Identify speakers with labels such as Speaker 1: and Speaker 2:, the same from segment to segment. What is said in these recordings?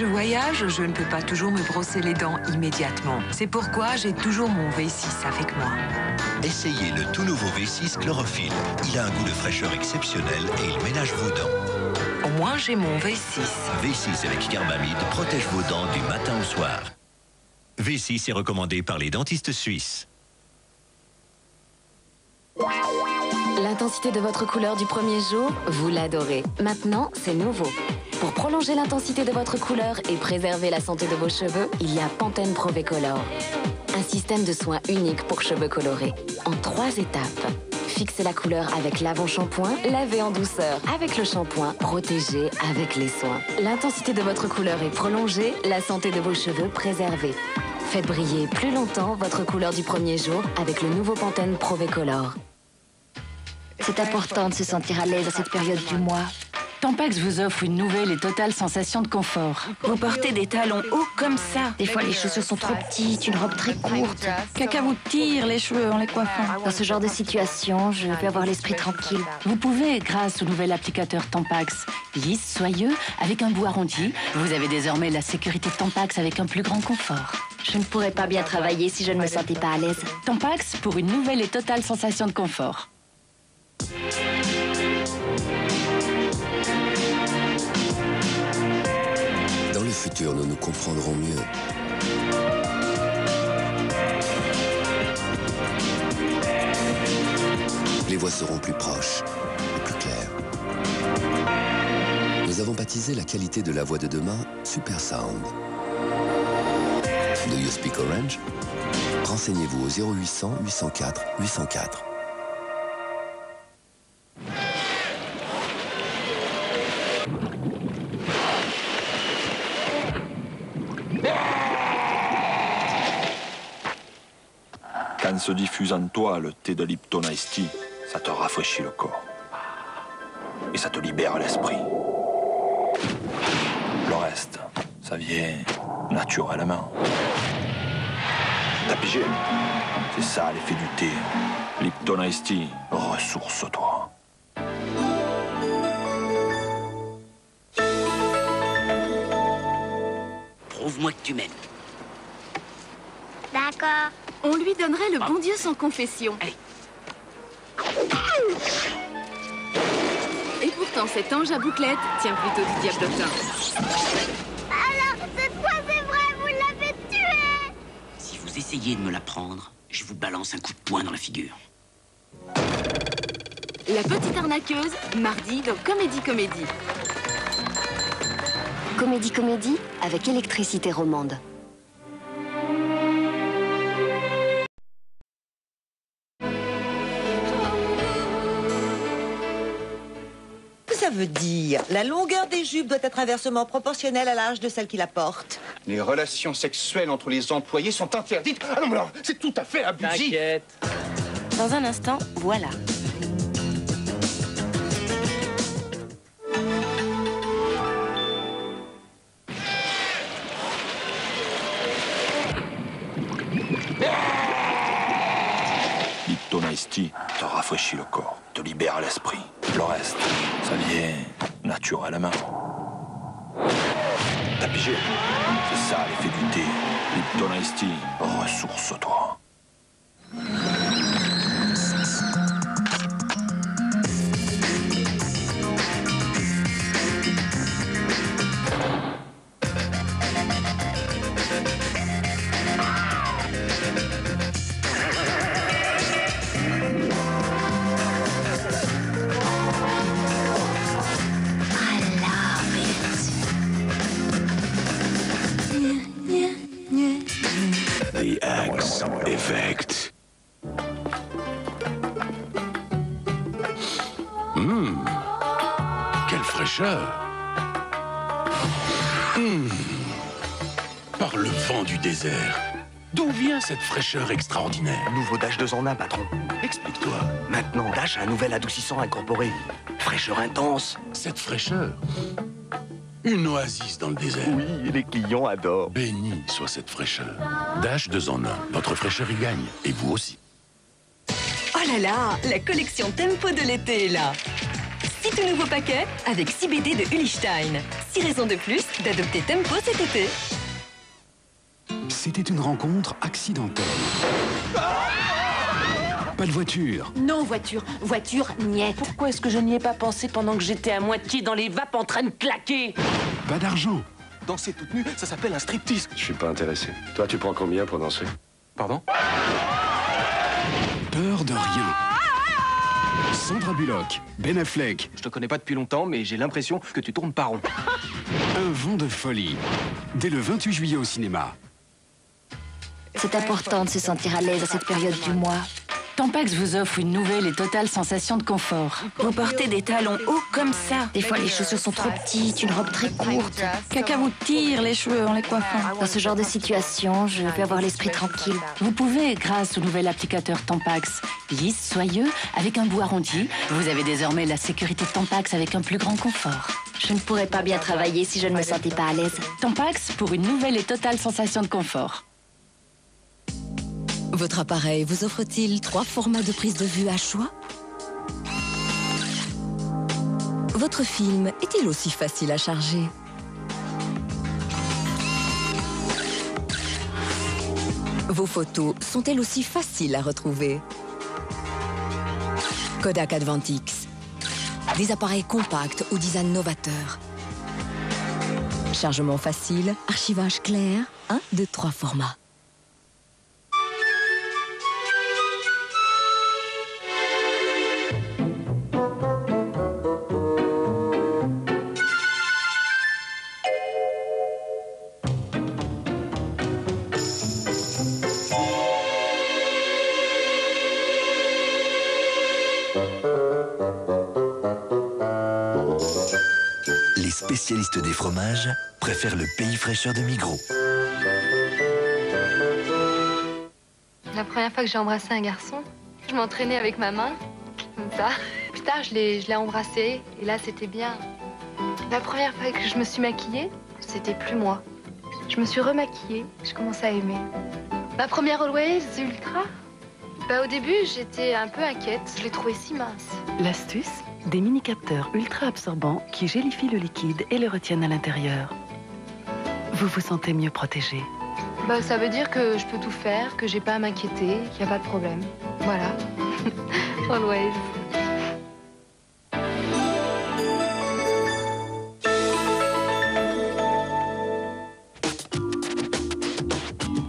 Speaker 1: je voyage, je ne peux pas toujours me brosser les dents immédiatement. C'est pourquoi j'ai toujours mon V6 avec moi.
Speaker 2: Essayez le tout nouveau V6 Chlorophylle. Il a un goût de fraîcheur exceptionnel et il ménage vos dents.
Speaker 1: Au moins, j'ai mon V6.
Speaker 2: V6 avec carbamide protège vos dents du matin au soir. V6 est recommandé par les dentistes suisses.
Speaker 3: L'intensité de votre couleur du premier jour, vous l'adorez. Maintenant, c'est nouveau. Pour prolonger l'intensité de votre couleur et préserver la santé de vos cheveux, il y a Pantene Pro V-Color. Un système de soins unique pour cheveux colorés. En 3 étapes. Fixez la couleur avec l'avant-shampoing, lavez en douceur avec le shampoing, protégez avec les soins. L'intensité de votre couleur est prolongée, la santé de vos cheveux préservée. Faites briller plus longtemps votre couleur du premier jour avec le nouveau Pantene Pro V-Color.
Speaker 4: C'est important de se sentir à l'aise à cette période du mois.
Speaker 5: Tampax vous offre une nouvelle et totale sensation de confort.
Speaker 6: Vous portez des talons hauts comme ça.
Speaker 4: Des fois, les chaussures sont trop petites, une robe très courte.
Speaker 5: Caca vous tire les cheveux en les coiffant.
Speaker 4: Dans ce genre de situation, je peux avoir l'esprit tranquille.
Speaker 5: Vous pouvez, grâce au nouvel applicateur Tampax, lisse, soyeux, avec un bout arrondi, vous avez désormais la sécurité de Tampax avec un plus grand confort.
Speaker 4: Je ne pourrais pas bien travailler si je ne me sentais pas à l'aise.
Speaker 5: Tampax pour une nouvelle et totale sensation de confort.
Speaker 7: Dans le futur, nous nous comprendrons mieux. Les voix seront plus proches et plus claires. Nous avons baptisé la qualité de la voix de demain Super Sound. Do you speak Orange? Renseignez-vous au 0800 804 804.
Speaker 8: Quand se diffuse en toi le thé de Lipton Ice Tea, ça te rafraîchit le corps. Et ça te libère l'esprit. Le reste, ça vient naturellement. T'as pigé? C'est ça l'effet du thé. Lipton Ice Tea, ressource-toi.
Speaker 9: Prouve-moi que tu m'aimes.
Speaker 10: D'accord.
Speaker 3: On lui donnerait le bon Dieu sans confession.
Speaker 9: Allez.
Speaker 3: Et pourtant, cet ange à bouclette tient plutôt du diablotin.
Speaker 10: Alors, cette fois, c'est vrai, vous l'avez tué!
Speaker 9: Si vous essayez de me la prendre, je vous balance un coup de poing dans la figure.
Speaker 3: La petite arnaqueuse, mardi dans Comédie.
Speaker 4: Comédie avec électricité romande.
Speaker 11: Ça veut dire la longueur des jupes doit être inversement proportionnelle à l'âge de celle qui la porte.
Speaker 12: Les relations sexuelles entre les employés sont interdites. Ah non, mais alors, c'est tout à fait abusif.
Speaker 6: T'inquiète.
Speaker 3: Dans un instant, voilà.
Speaker 8: Lipton Ice Tea te rafraîchit le corps, te libère l'esprit. Le reste, ça vient naturellement. T'as pigé? C'est ça l'effet du thé. Lipton Ice Tea, ressource-toi.
Speaker 2: The Axe Effect. Quelle fraîcheur. Par le vent du désert. D'où vient cette fraîcheur extraordinaire?
Speaker 13: Nouveau Dash 2 en 1, patron.
Speaker 2: Explique-toi.
Speaker 13: Maintenant, Dash a un nouvel adoucissant incorporé. Fraîcheur intense.
Speaker 2: Cette fraîcheur. Une oasis dans le désert.
Speaker 13: Oui, les clients adorent.
Speaker 2: Béni soit cette fraîcheur. Dash 2 en 1. Votre fraîcheur y gagne. Et vous aussi.
Speaker 6: Oh là là, la collection Tempo de l'été est là.
Speaker 14: 6 tout nouveaux paquets avec 6 BD de Ullstein. 6 raisons de plus d'adopter Tempo cet été.
Speaker 15: C'était une rencontre accidentelle. Pas de voiture.
Speaker 6: Non, voiture, niette.
Speaker 16: Pourquoi est-ce que je n'y ai pas pensé pendant que j'étais à moitié dans les vapes en train de claquer?
Speaker 15: Pas d'argent.
Speaker 12: Danser toute nue, ça s'appelle un striptease.
Speaker 17: Je suis pas intéressé. Toi, tu prends combien pour danser?
Speaker 12: Pardon?
Speaker 15: Peur de rien. Sandra Bullock, Ben Affleck.
Speaker 12: Je te connais pas depuis longtemps, mais j'ai l'impression que tu tournes pas rond.
Speaker 15: Un vent de folie. Dès le 28 juillet au cinéma.
Speaker 4: C'est important de se sentir à l'aise à cette période du mois.
Speaker 5: Tampax vous offre une nouvelle et totale sensation de confort.
Speaker 6: Vous portez des talons hauts comme ça.
Speaker 4: Des fois, les chaussures sont trop petites, une robe très courte.
Speaker 5: Caca vous tire les cheveux en les coiffant.
Speaker 4: Dans ce genre de situation, je veux avoir l'esprit tranquille.
Speaker 5: Vous pouvez, grâce au nouvel applicateur Tampax, lisse, soyeux, avec un bout arrondi, vous avez désormais la sécurité Tampax avec un plus grand confort.
Speaker 4: Je ne pourrais pas bien travailler si je ne me sentais pas à l'aise.
Speaker 5: Tampax pour une nouvelle et totale sensation de confort.
Speaker 18: Votre appareil vous offre-t-il 3 formats de prise de vue à choix? Votre film est-il aussi facile à charger? Vos photos sont-elles aussi faciles à retrouver? Kodak Advantix. Des appareils compacts au design novateur. Chargement facile, archivage clair, 1, 2, 3 formats.
Speaker 7: Les spécialistes des fromages préfèrent le pays fraîcheur de Migros.
Speaker 19: La première fois que j'ai embrassé un garçon, je m'entraînais avec ma main, comme ça. Plus tard, je l'ai embrassé, et là, c'était bien. La première fois que je me suis maquillée, c'était plus moi. Je me suis remaquillée, je commençais à aimer. Ma première Always Ultra, au début, j'étais un peu inquiète, je l'ai trouvée si mince.
Speaker 5: L'astuce, des mini-capteurs ultra absorbants qui gélifient le liquide et le retiennent à l'intérieur. Vous vous sentez mieux protégé.
Speaker 19: Ça veut dire que je peux tout faire, que j'ai pas à m'inquiéter, qu'il n'y a pas de problème. Voilà. Always.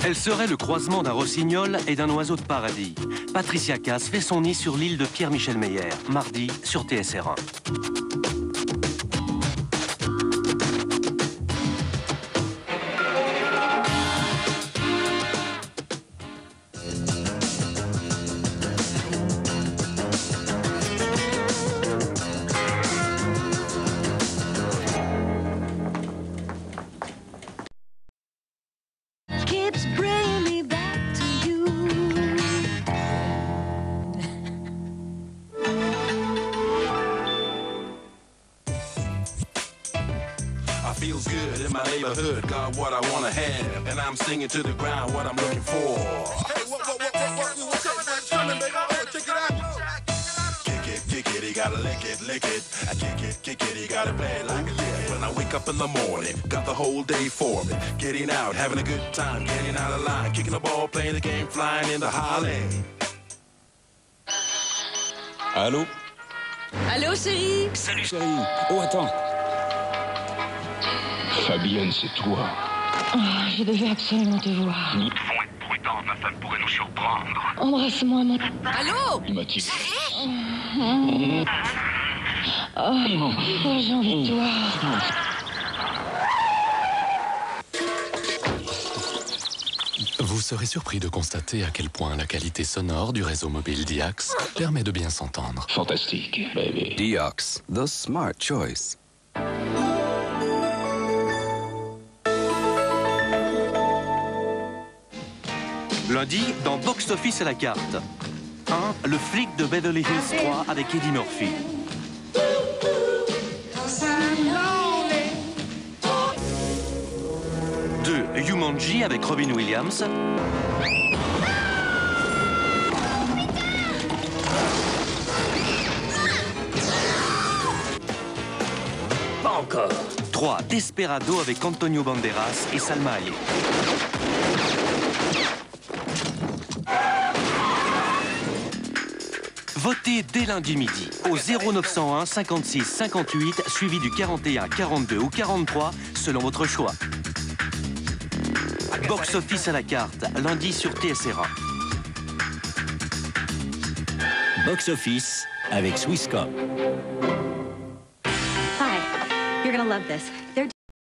Speaker 20: Elle serait le croisement d'un rossignol et d'un oiseau de paradis. Patricia Cass fait son nid sur l'île de Pierre-Michel Meyer, mardi sur TSR1.
Speaker 21: Feels good in my neighborhood, got what I wanna have, and I'm singing to the ground what I'm looking for. Hey, what's up, man? Chillin', baby. Check it out. Kick it, you gotta lick it. Kick it, you gotta play it like a lick. When I wake up in the morning, got the whole day for me. Getting out, having a good time, getting out of line, kicking the ball, playing the game, flying in the Harley.
Speaker 22: Allô?
Speaker 18: Allô, chérie?
Speaker 22: Salut, chérie. Oh, attends. Fabienne, c'est toi.
Speaker 18: Oh, je devais absolument te voir.
Speaker 21: Nous devons être prudents, ma femme pourrait nous surprendre.
Speaker 18: Embrasse-moi, mon... Allô?
Speaker 22: Mathilde.
Speaker 18: Oh, j'ai envie de toi.
Speaker 23: Vous serez surpris de constater à quel point la qualité sonore du réseau mobile Diox permet de bien s'entendre.
Speaker 22: Fantastique, baby.
Speaker 7: Diox, the smart choice.
Speaker 20: Lundi, dans Box Office à la carte. 1. Le flic de Beverly Hills 3 avec Eddie Murphy. 2. Jumanji avec Robin Williams. 3.
Speaker 1: Pas encore.
Speaker 20: 3. Desperado avec Antonio Banderas et Salma Hayek. Votez dès lundi midi au 0901 56 58 suivi du 41 42 ou 43 selon votre choix. Box Office à la carte, lundi sur TSR1.
Speaker 2: Box Office avec Swisscom.
Speaker 9: Hi, you're gonna love this.